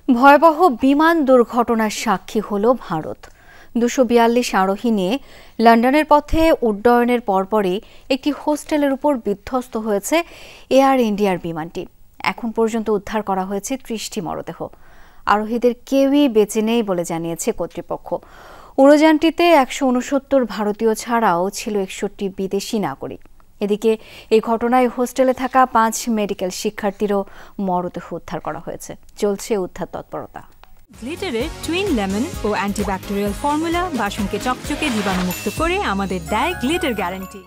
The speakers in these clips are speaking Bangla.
ভয়াবহ বিমান দুর্ঘটনার সাক্ষী হল ভারত। ২৪২ আরোহী নিয়ে লন্ডনের পথে উড্ডয়নের পরপরই একটি হোস্টেলের উপর বিধ্বস্ত হয়েছে এয়ার ইন্ডিয়ার বিমানটি। এখন পর্যন্ত উদ্ধার করা হয়েছে ৩০টি মরদেহ। আরোহীদের কেউই বেঁচে নেই বলে জানিয়েছে কর্তৃপক্ষ। উড়োযানটিতে ১৬৯ ভারতীয় ছাড়াও ছিল ৬১ বিদেশি নাগরিক। এদিকে এই ঘটনায় হোস্টেলে থাকা ৫ মেডিকেল শিক্ষার্থীরও মরদেহ উদ্ধার করা হয়েছে। চলছে উদ্ধার তৎপরতা। গ্লিটারের টুইন লেমন ও অ্যান্টিব্যাকটেরিয়াল ফর্মুলা বাসনকে চকচকে জীবাণুমুক্ত করে আমাদের দেয় গ্লিটার গ্যারান্টি।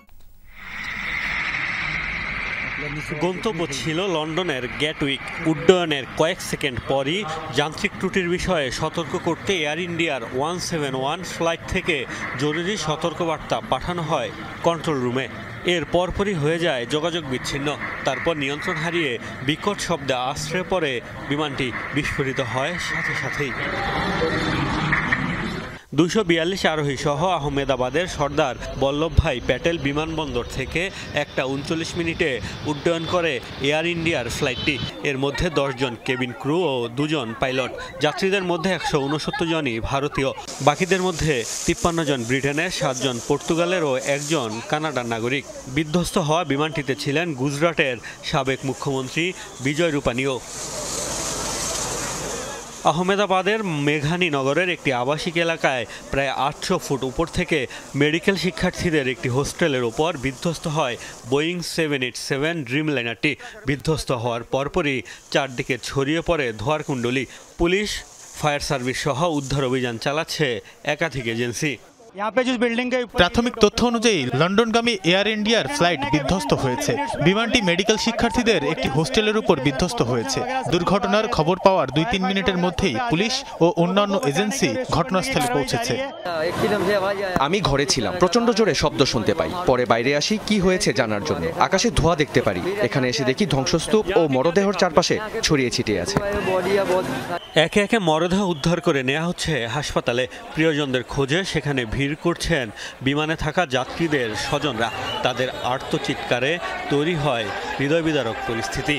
গন্তব্য ছিল লন্ডনের গ্যাটউইক। উড্ডয়নের কয়েক সেকেন্ড পরই যান্ত্রিক ত্রুটির বিষয়ে সতর্ক করতে এয়ার ইন্ডিয়ার 171 ফ্লাইট থেকে জরুরি সতর্কবার্তা পাঠানো হয় কন্ট্রোল রুমে। এর পরপরই হয়ে যায় যোগাযোগ বিচ্ছিন্ন। তারপর নিয়ন্ত্রণ হারিয়ে বিকট শব্দে আছড়ে পড়ে বিমানটি বিস্ফোরিত হয় সাথে সাথেই। ২৪২ আরোহী সহ আহমেদাবাদের সর্দার বল্লভভাই প্যাটেল বিমানবন্দর থেকে ১টা ৩৯ মিনিটে উড্ডয়ন করে এয়ার ইন্ডিয়ার ফ্লাইটটি। এর মধ্যে ১০ জন কেবিন ক্রু ও ২ জন পাইলট। যাত্রীদের মধ্যে ১৬৯ জনই ভারতীয়। বাকিদের মধ্যে ৫৩ জন ব্রিটেনের, ৭ জন পর্তুগালের ও ১ জন কানাডার নাগরিক। বিধ্বস্ত হওয়া বিমানটিতে ছিলেন গুজরাটের সাবেক মুখ্যমন্ত্রী বিজয় রূপানীও। আহমেদাবাদের মেঘানী নগরের একটি আবাসিক এলাকায় প্রায় ৮০০ ফুট উপর থেকে মেডিকেল শিক্ষার্থীদের একটি হোস্টেলের ওপর বিধ্বস্ত হয় বোয়িং 787 ড্রিমলাইনারটি। বিধ্বস্ত হওয়ার পরপরই চারদিকে ছড়িয়ে পড়ে ধোঁয়ার কুণ্ডলী। পুলিশ, ফায়ার সার্ভিস সহ উদ্ধার অভিযান চালাচ্ছে একাধিক এজেন্সি। প্রাথমিক তথ্য অনুযায়ী লন্ডনগামী এয়ার ইন্ডিয়ার ফ্লাইট বিধ্বস্ত হয়েছে। বিমানটি মেডিকেল শিক্ষার্থীদের একটি হোস্টেলের উপর বিধ্বস্ত হয়েছে। দুর্ঘটনার খবর পাওয়ার ২-৩ মিনিটের মধ্যেই পুলিশ ও অন্যান্য এজেন্সি ঘটনাস্থলে পৌঁছেছে। আমি ঘরে ছিলাম, প্রচন্ড জোরে শব্দ শুনতে পাই। পরে বাইরে আসি কি হয়েছে জানার জন্য। আকাশে ধোঁয়া দেখতে পারি। এখানে এসে দেখি ধ্বংসস্তূপ ও মরদেহর চারপাশে ছড়িয়ে ছিটিয়ে আছে। একে একে মরদেহ উদ্ধার করে নেওয়া হচ্ছে হাসপাতালে। প্রিয়জনদের খোঁজে সেখানে ভিড় করছেন বিমানে থাকা যাত্রীদের স্বজনরা। তাদের আর্তচিৎকারে তৈরি হয় হৃদয় বিদারক পরিস্থিতি।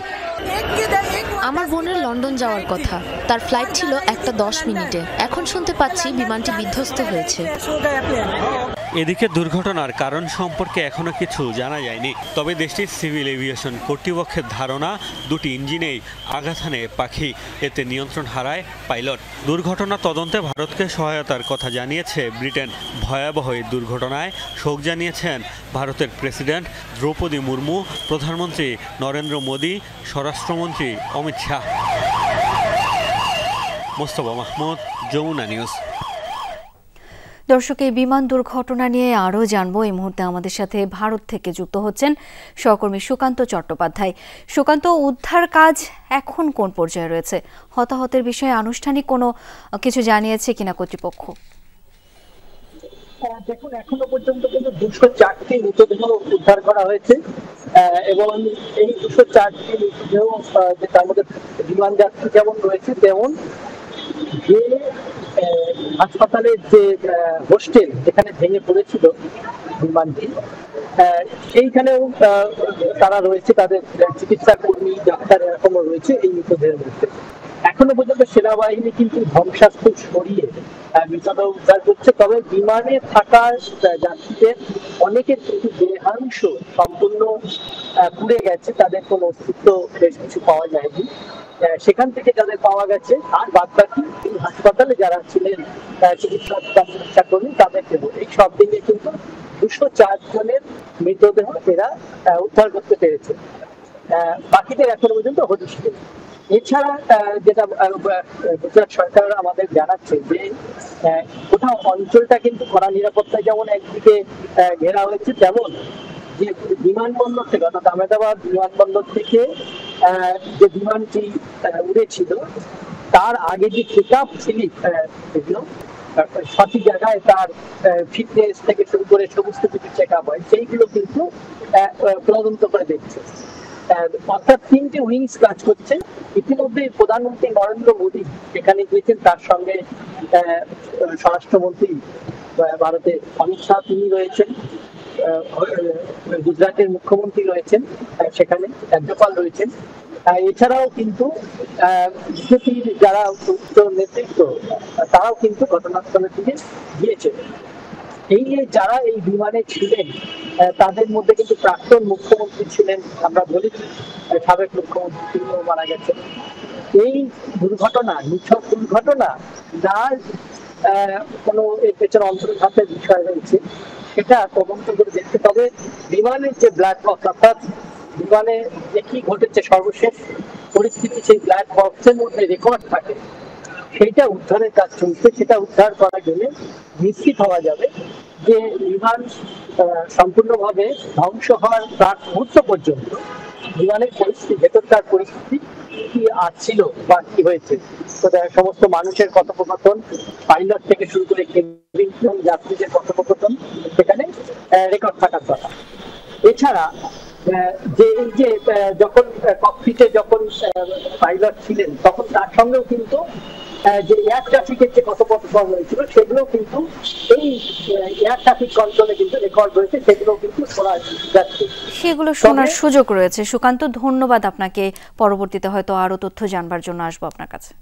আমার বোনের লন্ডন যাওয়ার কথা, তার ফ্লাইট ছিল ১টা ১০ মিনিটে। এখন শুনতে পাচ্ছি বিমানটি বিধ্বস্ত হয়েছে। এদিকে দুর্ঘটনার কারণ সম্পর্কে এখনো কিছু জানা যায়নি। তবে দেশটির সিভিল এভিয়েশন কর্তৃপক্ষের ধারণা, দুটি ইঞ্জিনেই আঘাত হানে পাখি। এতে নিয়ন্ত্রণ হারায় পাইলট। দুর্ঘটনা তদন্তে ভারতকে সহায়তার কথা জানিয়েছে ব্রিটেন। ভয়াবহ এই দুর্ঘটনায় শোক জানিয়েছেন ভারতের প্রেসিডেন্ট দ্রৌপদী মুর্মু, প্রধানমন্ত্রী নরেন্দ্র মোদী, স্বরাষ্ট্রমন্ত্রী অমিত শাহ। মোস্তফা মাহমুদ, যমুনা নিউজ। দর্শক, এই বিমান দুর্ঘটনা নিয়ে আরও জানবো। এই মুহূর্তে আমাদের সাথে ভারত থেকে যুক্ত হচ্ছেন সহকর্মী সুকান্ত চট্টোপাধ্যায়। সুকান্ত, উদ্ধার কাজ এখন কোন পর্যায়ে রয়েছে? হতাহতের বিষয়ে আনুষ্ঠানিক কোনো কিছু জানিয়েছে কিনা কর্তৃপক্ষ? দেখুন, এখনো পর্যন্ত কিন্তু ২০৪টি মৃতদেহ উদ্ধার করা হয়েছে এবং এই ২০৪টি মৃতদেহ, তার মধ্যে বিমান যাত্রী যেমন রয়েছে তেমন যে হাসপাতালের যে হোস্টেল যেখানে ভেঙে পড়েছিল বিমানটি, সেইখানেও তারা রয়েছে। তাদের চিকিৎসা কর্মী, ডাক্তার এরকমও রয়েছে এই মৃতদেহের মধ্যে। এখনো পর্যন্ত সেনাবাহিনী কিন্তু ধ্বংসাস্তূপ সরিয়ে মৃতদেহ উদ্ধার করছে। তবে বিমানে থাকা যাত্রীদের অনেকের কিন্তু দেহাংশ সম্পূর্ণ পুড়ে গেছে, তাদের কোনো অস্তিত্ব বেশ কিছু পাওয়া যায়নি। সেখান থেকে যাদের পাওয়া গেছে আর বাদ বাকি হাসপাতালে যারা ছিলেন চিকিৎসা কর্মী তাদেরকে এই সব দিনে কিন্তু ২০৪ জনের মৃতদেহ এরা উদ্ধার করতে পেরেছে। বাকিদের এখনো পর্যন্ত হদিশ নেই। এছাড়া যেটা গুজরাট সরকার আমাদের জানাচ্ছে যে গোটা অঞ্চলটা কিন্তু কড়া নিরাপত্তায় যেমন একদিকে ঘেরা হয়েছে, তেমন যে বিমানবন্দর থেকে অর্থাৎ আহমেদাবাদ বিমানবন্দর থেকে যে বিমানটি উড়েছিল তার আগে যে চেকআপ স্লিপ সঠিক জায়গায় তার ফিটনেস থেকে শুরু করে সমস্ত কিছু চেকআপ হয়, সেইগুলো কিন্তু তদন্ত করে দেখছে। অর্থাৎ ৩টি উইংস কাজ করছে। ইতিমধ্যে প্রধানমন্ত্রী নরেন্দ্র মোদী এখানে গিয়েছেন, তার সঙ্গে স্বরাষ্ট্রমন্ত্রী ভারতের অমিত শাহ তিনি রয়েছেন, গুজরাটের মুখ্যমন্ত্রী রয়েছেন, সেখানে রাজ্যপাল রয়েছেন। এছাড়াও কিন্তু বিজেপির যারা উচ্চ নেতৃত্ব তারাও কিন্তু ঘটনাস্থলের দিকে গিয়েছে। এই যারা এই বিমানে ছিলেন তাদের মধ্যে কিন্তু প্রাক্তন মুখ্যমন্ত্রী ছিলেন, আমরা বলি সাবেক মুখ্যমন্ত্রী, তিনিও মারা গেছেন। এই দুর্ঘটনা নিছক দুর্ঘটনা না কোনো এর পেছনে অন্তর্ঘাতের বিষয় রয়েছে সেটা তদন্ত করে দেখতে। তবে বিমানের যে ব্ল্যাক বক্স, অর্থাৎ বিমানে যে কি ঘটেছে সর্বশেষ পরিস্থিতি, সেই ব্ল্যাক বক্সের মধ্যে রেকর্ড থাকে, সেইটা উদ্ধারের কাজ চলছে। সেটা উদ্ধার করা গেলে নিশ্চিত হওয়া যাবে যে বিমান সম্পূর্ণভাবে ধ্বংস হওয়ার প্রাক মুহূর্ত পর্যন্ত বিমানের পরিস্থিতি, ভেতরকার পরিস্থিতি কি ছিল বা কি হয়েছে। সমস্ত মানুষের কথোপকথন, পাইলট থেকে শুরু করে কেবিন যাত্রীদের কথোপকথন সেখানে রেকর্ড থাকার কথা। এছাড়া যে এই যে যখন ককপিটে যখন পাইলট ছিলেন তখন তার সঙ্গেও কিন্তু যে এয়ার ট্রাফিকের যে কথোপকথন হয়েছিল সেগুলো কিন্তু এই এয়ার ট্রাফিক কন্ট্রোলে কিন্তু রেকর্ড হয়েছে, সেগুলো কিন্তু শোনা যাচ্ছে, সেগুলো শোনার সুযোগ রয়েছে। সুকান্ত, ধন্যবাদ আপনাকে। পরবর্তীতে হয়তো আরো তথ্য জানবার জন্য আসবো আপনার কাছে।